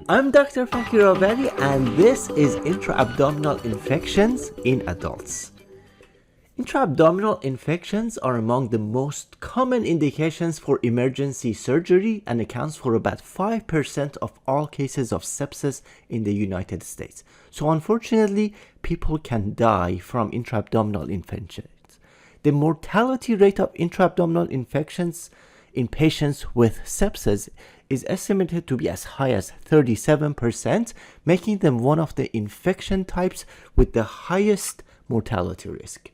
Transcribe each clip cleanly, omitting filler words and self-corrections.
I'm Dr. Fakirovali, and this is intra-abdominal infections in adults. Intra-abdominal infections are among the most common indications for emergency surgery and accounts for about 5% of all cases of sepsis in the United States. So unfortunately, people can die from intra-abdominal infections. The mortality rate of intra-abdominal infections in patients with sepsis is estimated to be as high as 37%, making them one of the infection types with the highest mortality risk.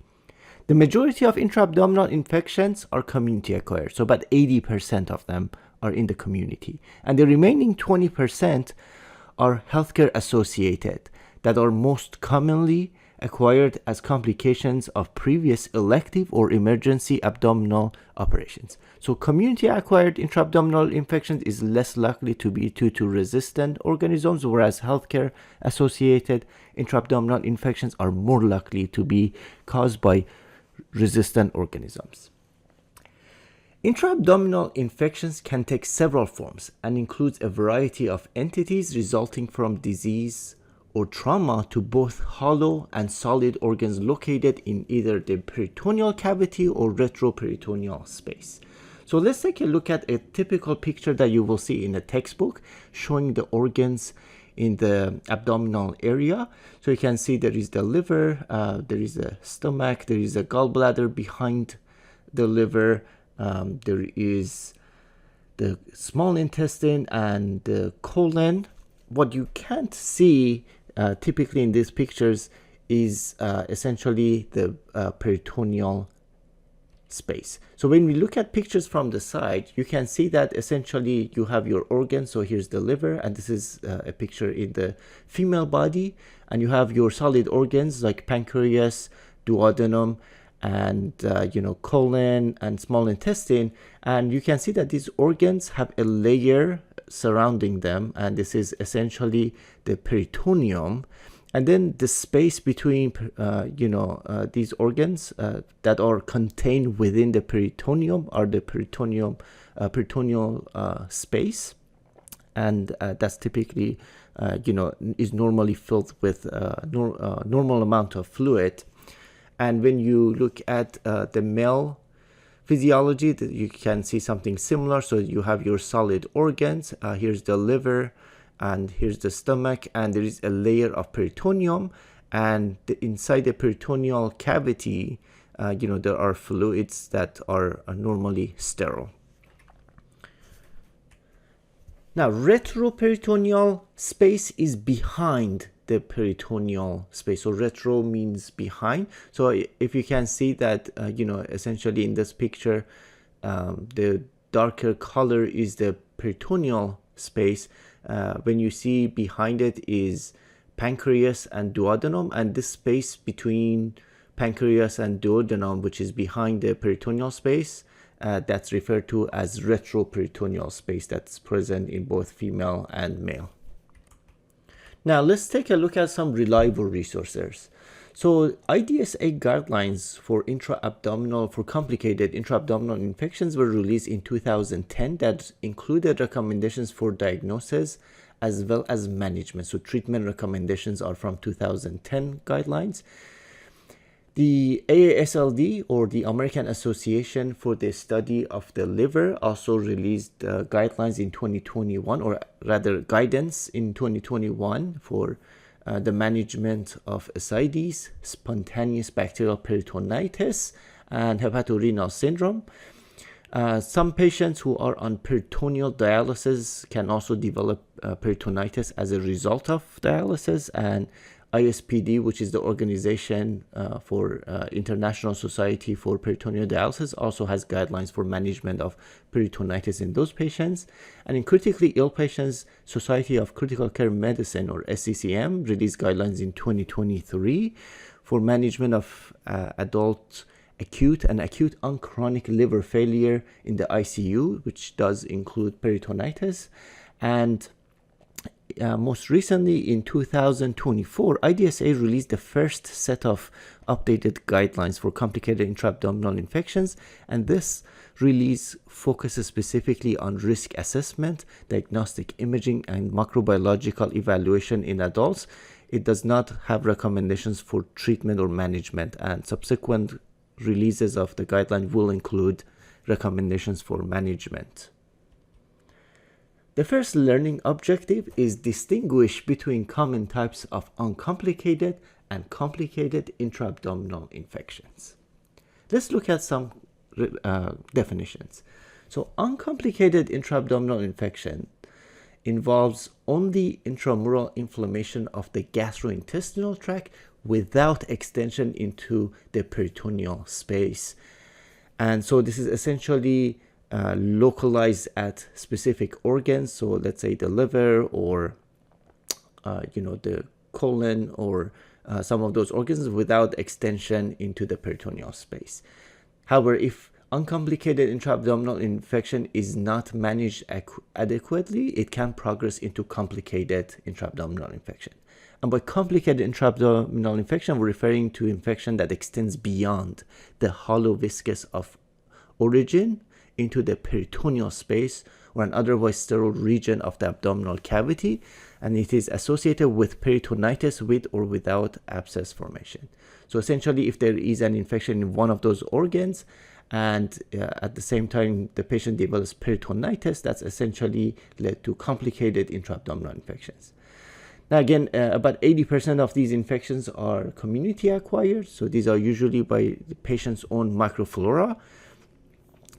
The majority of intra-abdominal infections are community acquired, so about 80% of them are in the community. And the remaining 20% are healthcare associated, that are most commonly acquired as complications of previous elective or emergency abdominal operations. So community acquired intra-abdominal infections is less likely to be due to resistant organisms, whereas healthcare associated intra-abdominal infections are more likely to be caused by resistant organisms. Intra-abdominal infections can take several forms and includes a variety of entities resulting from disease or trauma to both hollow and solid organs located in either the peritoneal cavity or retroperitoneal space. So let's take a look at a typical picture that you will see in a textbook showing the organs in the abdominal area. So you can see there is the liver, there is the stomach, there is a gallbladder behind the liver, there is the small intestine and the colon. What you can't see typically in these pictures is essentially the peritoneal space. So when we look at pictures from the side, you can see that essentially you have your organs. So here's the liver, and this is a picture in the female body, and you have your solid organs like pancreas, duodenum, and colon and small intestine, and you can see that these organs have a layer surrounding them, and this is essentially the peritoneum. And then the space between these organs that are contained within the peritoneum are the peritoneal space, and that's typically is normally filled with normal amount of fluid. And when you look at the male physiology, you can see something similar. So you have your solid organs. Here's the liver, and here's the stomach, and there is a layer of peritoneum. And inside the peritoneal cavity, there are fluids that are normally sterile. Now, retroperitoneal space is behind the peritoneal space. So retro means behind. So if you can see that, essentially in this picture, the darker color is the peritoneal space. When you see behind it is pancreas and duodenum, and this space between pancreas and duodenum, which is behind the peritoneal space, that's referred to as retroperitoneal space. That's present in both female and male. Now let's take a look at some reliable resources. So IDSA guidelines for complicated intra-abdominal infections were released in 2010 that included recommendations for diagnosis as well as management. So treatment recommendations are from 2010 guidelines. The AASLD, or the American Association for the Study of the Liver, also released guidelines in 2021, or rather guidance in 2021 for the management of ascites, spontaneous bacterial peritonitis, and hepatorenal syndrome. Some patients who are on peritoneal dialysis can also develop peritonitis as a result of dialysis, and ISPD, which is the organization for International Society for Peritoneal Dialysis, also has guidelines for management of peritonitis in those patients. And in critically ill patients, Society of Critical Care Medicine, or SCCM, released guidelines in 2023 for management of adult acute and acute unchronic liver failure in the ICU, which does include peritonitis. And most recently in 2024, IDSA released the first set of updated guidelines for complicated intra-abdominal infections, and this release focuses specifically on risk assessment, diagnostic imaging, and microbiological evaluation in adults. It does not have recommendations for treatment or management, and subsequent releases of the guideline will include recommendations for management. The first learning objective is distinguish between common types of uncomplicated and complicated intra-abdominal infections. Let's look at some definitions. So uncomplicated intra-abdominal infection involves only intramural inflammation of the gastrointestinal tract without extension into the peritoneal space. And so this is essentially localized at specific organs. So let's say the liver or the colon or some of those organs without extension into the peritoneal space. However, if uncomplicated intra-abdominal infection is not managed adequately, it can progress into complicated intra-abdominal infection. And by complicated intra-abdominal infection, we're referring to infection that extends beyond the hollow viscus of origin into the peritoneal space or an otherwise sterile region of the abdominal cavity, and it is associated with peritonitis with or without abscess formation. So essentially, if there is an infection in one of those organs and at the same time the patient develops peritonitis, that's essentially led to complicated intra-abdominal infections. Now again, about 80% of these infections are community acquired, so these are usually by the patient's own microflora.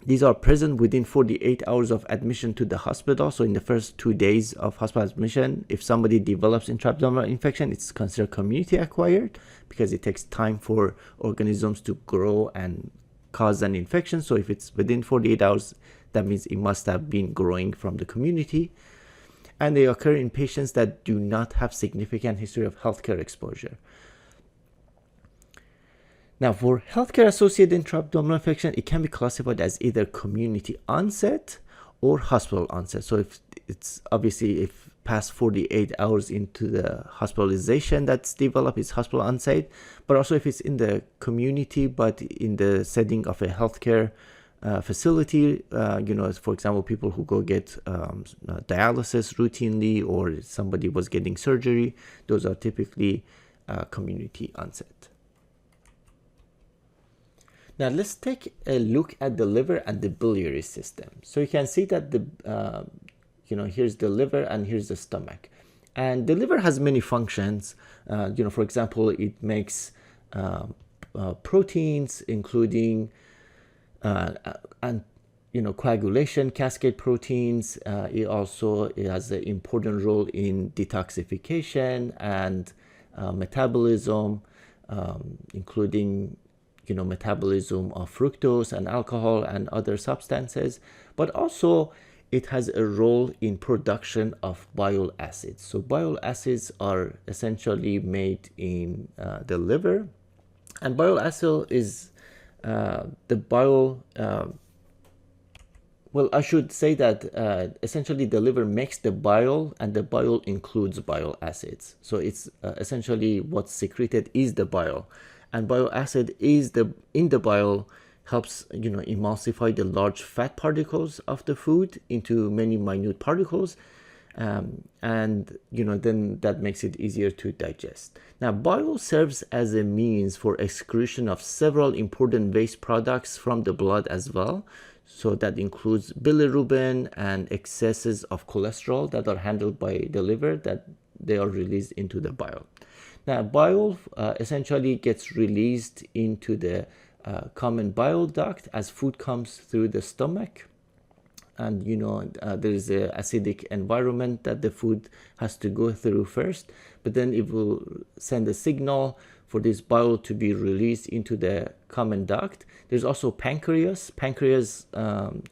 These are present within 48 hours of admission to the hospital. So in the first 2 days of hospital admission, if somebody develops intra-abdominal infection, it's considered community acquired because it takes time for organisms to grow and cause an infection. So if it's within 48 hours, that means it must have been growing from the community. And they occur in patients that do not have significant history of healthcare exposure. Now, for healthcare-associated intra-abdominal infection, it can be classified as either community onset or hospital onset. So if it's obviously if past 48 hours into the hospitalization that's developed, it's hospital onset. But also if it's in the community, but in the setting of a healthcare facility, for example, people who go get dialysis routinely, or somebody was getting surgery, those are typically community onset. Now let's take a look at the liver and the biliary system. So you can see that here's the liver and here's the stomach. And the liver has many functions. For example, it makes proteins, including coagulation, cascade proteins. It has an important role in detoxification and metabolism, including metabolism of fructose and alcohol and other substances, but also it has a role in production of bile acids. So bile acids are essentially made in the liver, and bile acid is the bile. I should say that essentially the liver makes the bile, and the bile includes bile acids. So it's essentially what's secreted is the bile. And bile acid is in the bile helps emulsify the large fat particles of the food into many minute particles, and then that makes it easier to digest. Now bile serves as a means for excretion of several important waste products from the blood as well. So that includes bilirubin and excesses of cholesterol that are handled by the liver, that they are released into the bile. Now, bile essentially gets released into the common bile duct as food comes through the stomach. And, there is an acidic environment that the food has to go through first. But then it will send a signal for this bile to be released into the common duct. There's also pancreas. Pancreas,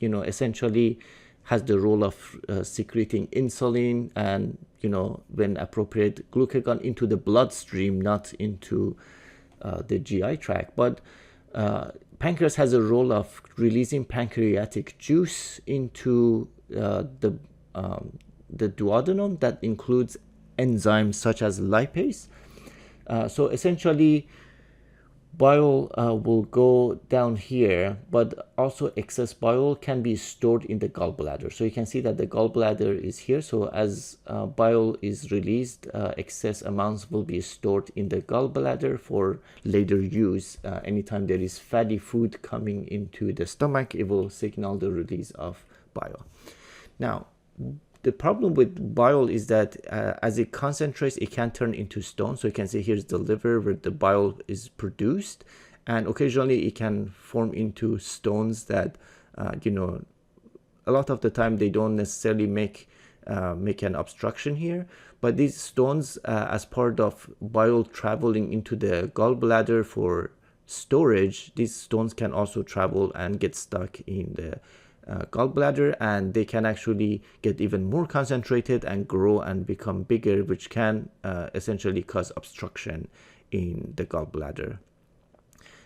essentially has the role of secreting insulin and, when appropriate, glucagon into the bloodstream, not into the GI tract. But pancreas has a role of releasing pancreatic juice into the duodenum that includes enzymes such as lipase. So essentially, bile will go down here, but also excess bile can be stored in the gallbladder. So you can see that the gallbladder is here. So as bile is released, excess amounts will be stored in the gallbladder for later use. Anytime there is fatty food coming into the stomach, it will signal the release of bile. Now, the problem with bile is that as it concentrates, it can turn into stone. So you can see here's the liver where the bile is produced, and occasionally it can form into stones that, you know, a lot of the time they don't necessarily make an obstruction here. But these stones, as part of bile traveling into the gallbladder for storage, these stones can also travel and get stuck in the gallbladder, and they can actually get even more concentrated and grow and become bigger, which can essentially cause obstruction in the gallbladder.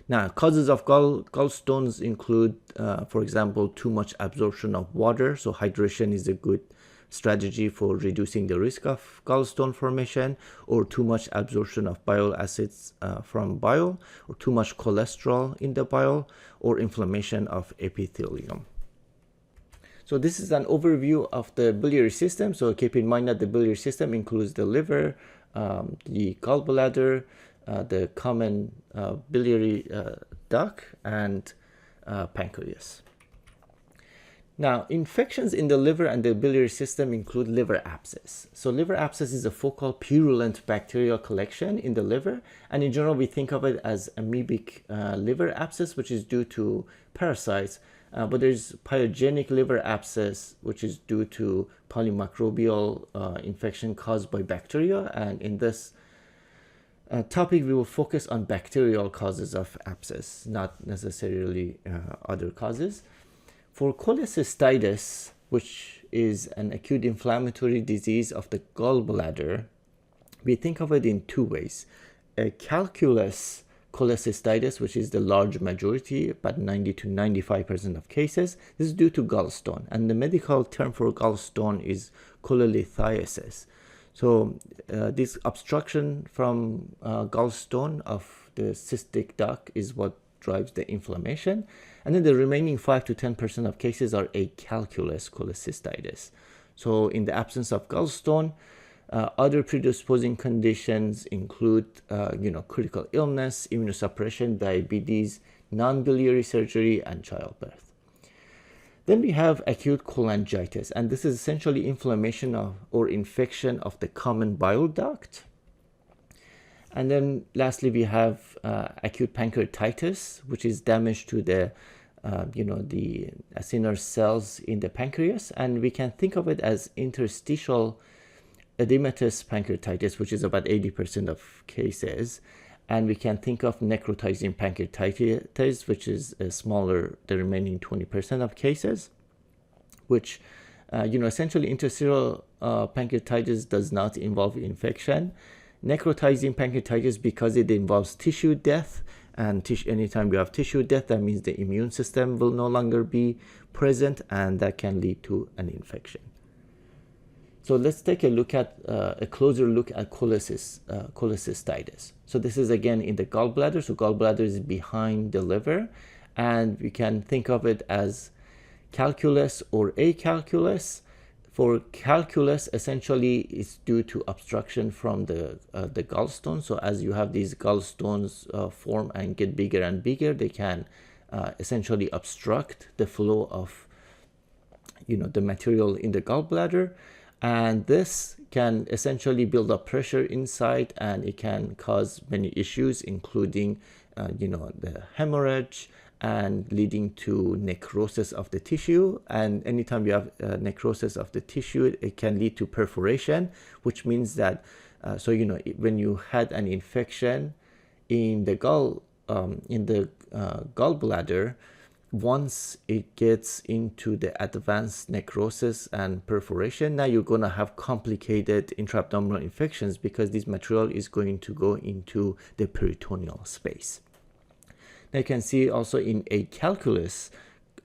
Now, causes of gallstones include, for example, too much absorption of water. So hydration is a good strategy for reducing the risk of gallstone formation, or too much absorption of bile acids from bile, or too much cholesterol in the bile, or inflammation of epithelium. So this is an overview of the biliary system. So keep in mind that the biliary system includes the liver, the gallbladder, the common biliary duct, and pancreas. Now, infections in the liver and the biliary system include liver abscess. So liver abscess is a focal purulent bacterial collection in the liver, and in general we think of it as amoebic liver abscess, which is due to parasites. But there's pyogenic liver abscess, which is due to polymicrobial infection caused by bacteria. And in this topic, we will focus on bacterial causes of abscess, not necessarily other causes. For cholecystitis, which is an acute inflammatory disease of the gallbladder, we think of it in two ways. A calculus cholecystitis, which is the large majority, about 90 to 95% of cases. This is due to gallstone, and the medical term for gallstone is cholelithiasis. So this obstruction from gallstone of the cystic duct is what drives the inflammation, and then the remaining 5 to 10% of cases are acalculous cholecystitis. So in the absence of gallstone, other predisposing conditions include, critical illness, immunosuppression, diabetes, non-biliary surgery, and childbirth. Then we have acute cholangitis, and this is essentially inflammation or infection of the common bile duct. And then lastly, we have acute pancreatitis, which is damage to the acinar cells in the pancreas, and we can think of it as interstitial edematous pancreatitis, which is about 80% of cases. And we can think of necrotizing pancreatitis, which is smaller, the remaining 20% of cases, which, essentially interstitial pancreatitis does not involve infection. Necrotizing pancreatitis, because it involves tissue death, and anytime you have tissue death, that means the immune system will no longer be present, and that can lead to an infection. So let's take a closer look at cholecystitis. So this is again in the gallbladder. So gallbladder is behind the liver, and we can think of it as calculus or acalculus. For calculus, essentially, it's due to obstruction from the gallstone. So as you have these gallstones form and get bigger and bigger, they can essentially obstruct the flow of the material in the gallbladder. And this can essentially build up pressure inside, and it can cause many issues, including, the hemorrhage and leading to necrosis of the tissue. And anytime you have necrosis of the tissue, it can lead to perforation, which means that, when you had an infection in the gallbladder, once it gets into the advanced necrosis and perforation, now you're going to have complicated intra-abdominal infections, because this material is going to go into the peritoneal space. Now you can see also in acalculous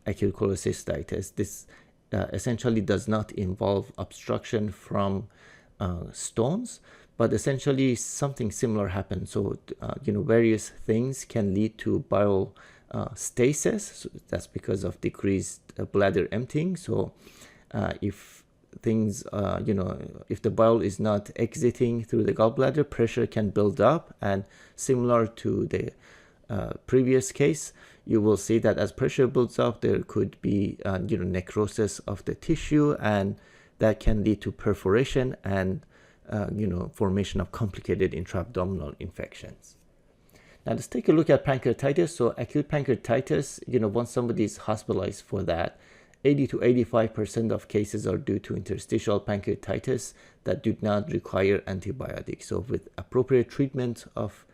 acute cholecystitis, this essentially does not involve obstruction from stones, but essentially something similar happens. So, various things can lead to bile stasis. So that's because of decreased bladder emptying. So if things, if the bile is not exiting through the gallbladder, pressure can build up, and similar to the previous case, you will see that as pressure builds up, there could be necrosis of the tissue, and that can lead to perforation and formation of complicated intra-abdominal infections. Now let's take a look at pancreatitis. So acute pancreatitis, once somebody is hospitalized for that, 80 to 85% of cases are due to interstitial pancreatitis that do not require antibiotics. So with appropriate treatment of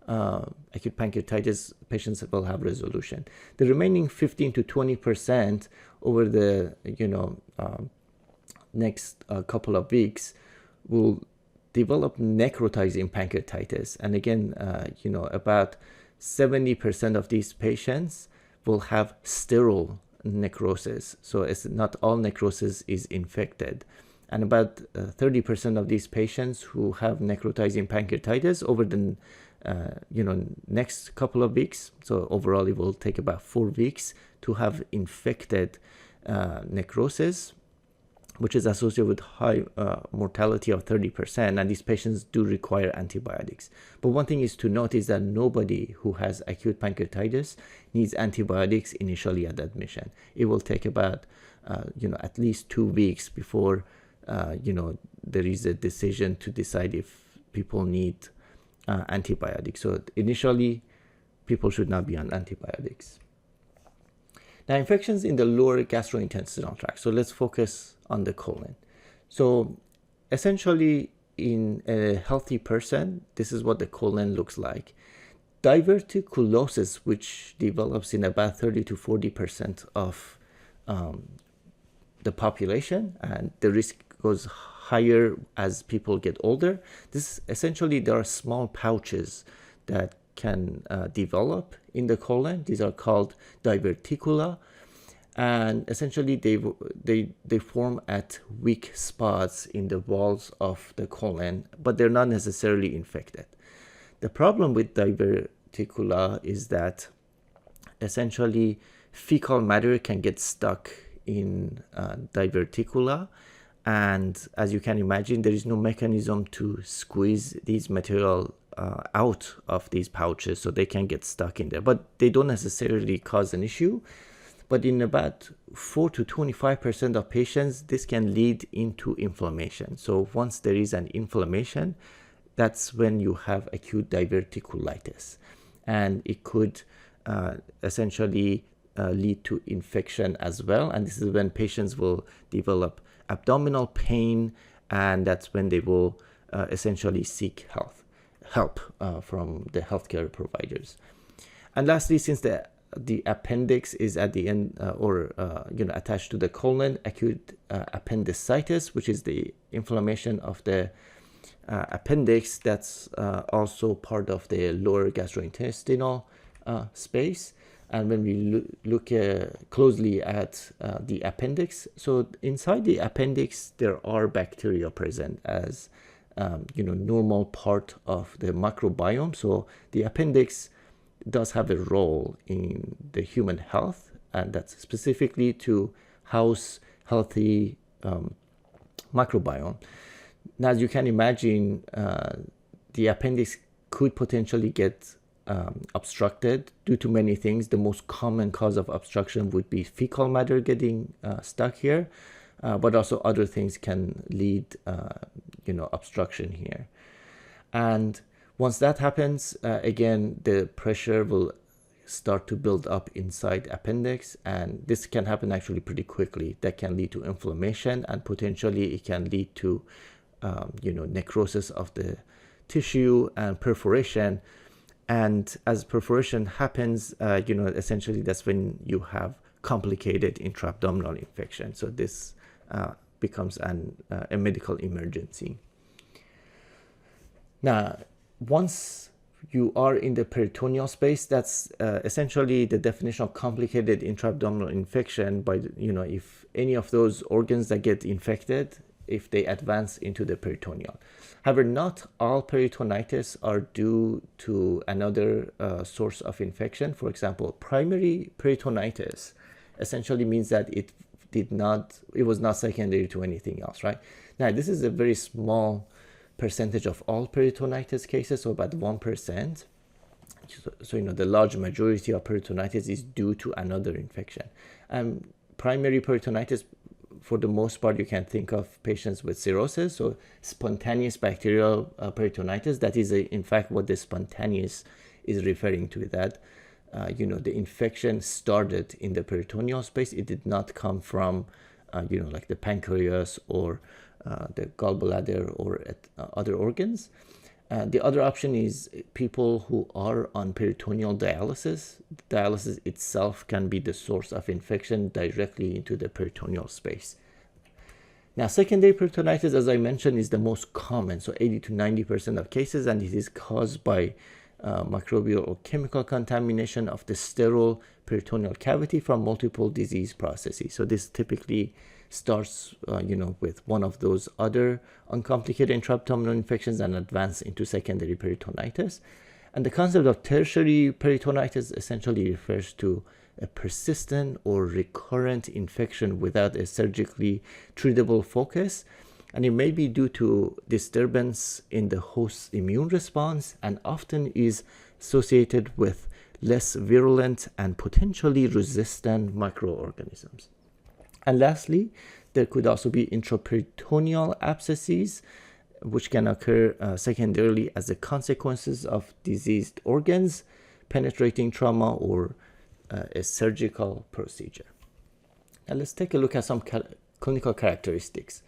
acute pancreatitis, patients will have resolution. The remaining 15 to 20% over the next couple of weeks will develop necrotizing pancreatitis, and again, about 70% of these patients will have sterile necrosis. So it's not all necrosis is infected, and about 30% of these patients who have necrotizing pancreatitis over the next couple of weeks. So overall, it will take about 4 weeks to have infected necrosis, which is associated with high mortality of 30%, and these patients do require antibiotics. But one thing is to note is that nobody who has acute pancreatitis needs antibiotics initially at admission. It will take about at least 2 weeks before there is a decision to decide if people need antibiotics. So initially, people should not be on antibiotics. Now, infections in the lower gastrointestinal tract. So let's focus on the colon. So essentially, in a healthy person, this is what the colon looks like. Diverticulosis, which develops in about 30 to 40% of the population, and the risk goes higher as people get older. This essentially, there are small pouches that can develop in the colon. These are called diverticula, and essentially they form at weak spots in the walls of the colon, but they're not necessarily infected. The problem with diverticula is that essentially fecal matter can get stuck in diverticula, and as you can imagine, there is no mechanism to squeeze these material out of these pouches, so they can get stuck in there, but they don't necessarily cause an issue. But in about 4 to 25% of patients, this can lead into inflammation. So once there is an inflammation, that's when you have acute diverticulitis, and it could essentially lead to infection as well. And this is when patients will develop abdominal pain, and that's when they will essentially seek help from the healthcare providers. And lastly, since the appendix is at the end attached to the colon, acute appendicitis, which is the inflammation of the appendix, that's also part of the lower gastrointestinal space. And when we look closely at the appendix, so inside the appendix there are bacteria present as normal part of the microbiome. So the appendix does have a role in the human health, and that's specifically to house healthy microbiome. Now, as you can imagine, the appendix could potentially get obstructed due to many things. The most common cause of obstruction would be fecal matter getting stuck here, but also other things can lead obstruction here. And once that happens, again, the pressure will start to build up inside appendix, and this can happen actually pretty quickly. That can lead to inflammation, and potentially it can lead to necrosis of the tissue and perforation. And as perforation happens, essentially that's when you have complicated intra-abdominal infection. So this becomes a medical emergency. Now, once you are in the peritoneal space, that's essentially the definition of complicated intra-abdominal infection by, if any of those organs that get infected, if they advance into the peritoneal. However, not all peritonitis are due to another source of infection. For example, primary peritonitis essentially means that it was not secondary to anything else, right? Now, this is a very small percentage of all peritonitis cases, so about 1%. So the large majority of peritonitis is due to another infection. Primary peritonitis, for the most part, you can think of patients with cirrhosis, so spontaneous bacterial peritonitis. That is, in fact, what the spontaneous is referring to, that the infection started in the peritoneal space. It did not come from, like the pancreas or the gallbladder or other organs. The other option is people who are on peritoneal dialysis. Dialysis itself can be the source of infection directly into the peritoneal space. Now, secondary peritonitis, as I mentioned, is the most common, so 80 to 90% of cases, and it is caused by microbial or chemical contamination of the sterile peritoneal cavity from multiple disease processes. So this typically starts, with one of those other uncomplicated intra-abdominal infections and advance into secondary peritonitis. And the concept of tertiary peritonitis essentially refers to a persistent or recurrent infection without a surgically treatable focus. And it may be due to disturbance in the host's immune response and often is associated with less virulent and potentially resistant microorganisms. And lastly, there could also be intraperitoneal abscesses, which can occur secondarily as the consequences of diseased organs, penetrating trauma, or a surgical procedure. Now let's take a look at some clinical characteristics.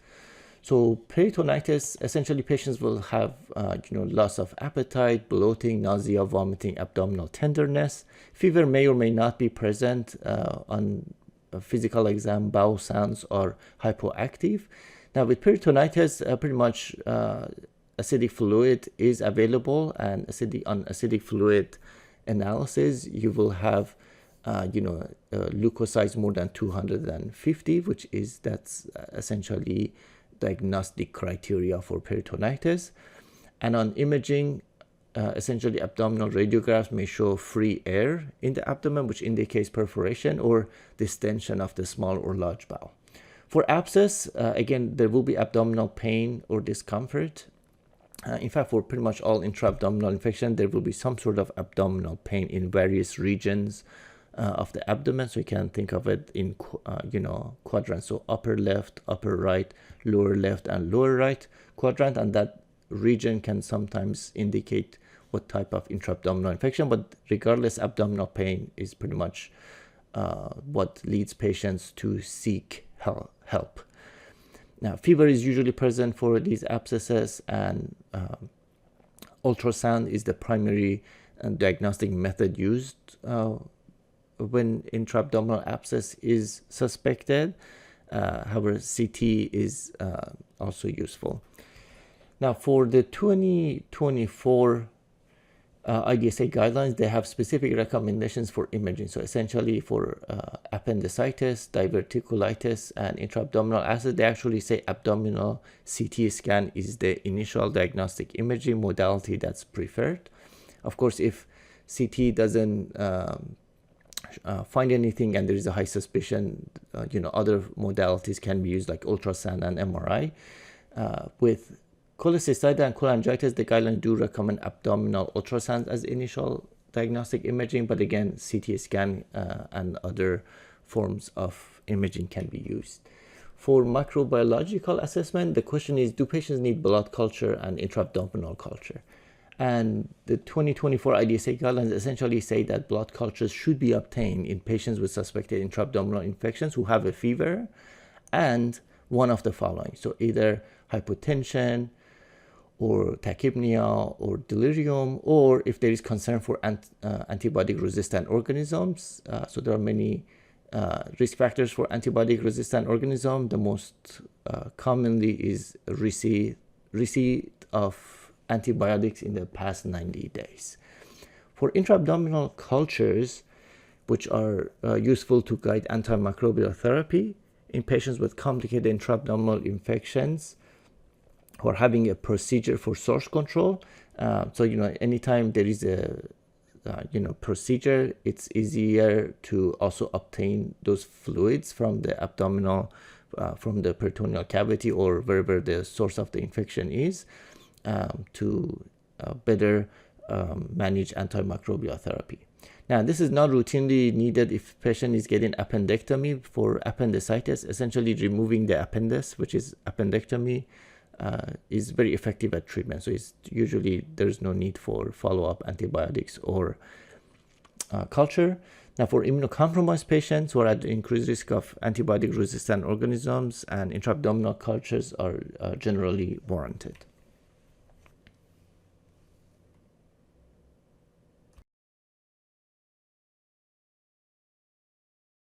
So peritonitis, essentially patients will have loss of appetite, bloating, nausea, vomiting, abdominal tenderness. Fever may or may not be present on a physical exam. Bowel sounds are hypoactive. Now with peritonitis, pretty much acidic fluid is available, and on acidic fluid analysis, you will have leukocytes more than 250, that's essentially diagnostic criteria for peritonitis. And on imaging, essentially abdominal radiographs may show free air in the abdomen, which indicates perforation or distension of the small or large bowel. For abscess, again, there will be abdominal pain or discomfort. In fact, for pretty much all intra-abdominal infection, there will be some sort of abdominal pain in various regions of the abdomen. So you can think of it in quadrants, so upper left, upper right, lower left, and lower right quadrant, and that region can sometimes indicate what type of intra-abdominal infection. But regardless, abdominal pain is pretty much what leads patients to seek help. Now, fever is usually present for these abscesses, and ultrasound is the primary diagnostic method used when intra-abdominal abscess is suspected. However, CT is also useful. Now, for the 2024 IDSA guidelines, they have specific recommendations for imaging. So essentially for appendicitis, diverticulitis, and intra-abdominal abscess, they actually say abdominal CT scan is the initial diagnostic imaging modality that's preferred. Of course, if CT doesn't find anything and there is a high suspicion, other modalities can be used like ultrasound and MRI. With cholecystitis and cholangitis, the guidelines do recommend abdominal ultrasound as initial diagnostic imaging, but again, CT scan and other forms of imaging can be used. For microbiological assessment, the question is, do patients need blood culture and intra-abdominal culture? And the 2024 IDSA guidelines essentially say that blood cultures should be obtained in patients with suspected intra-abdominal infections who have a fever and one of the following. So either hypotension, or tachypnea, or delirium, or if there is concern for antibiotic-resistant organisms. So there are many risk factors for antibiotic-resistant organism. The most commonly is receipt of antibiotics in the past 90 days. For intra-abdominal cultures, which are useful to guide antimicrobial therapy in patients with complicated intra-abdominal infections who are having a procedure for source control. So, anytime there is a procedure, it's easier to also obtain those fluids from the abdominal, from the peritoneal cavity or wherever the source of the infection is, to better manage antimicrobial therapy. Now, this is not routinely needed if patient is getting appendectomy for appendicitis. Essentially, removing the appendix, which is appendectomy, is very effective at treatment. So it's usually there's no need for follow-up antibiotics or culture. Now, for immunocompromised patients who are at increased risk of antibiotic-resistant organisms, and intra-abdominal cultures are generally warranted.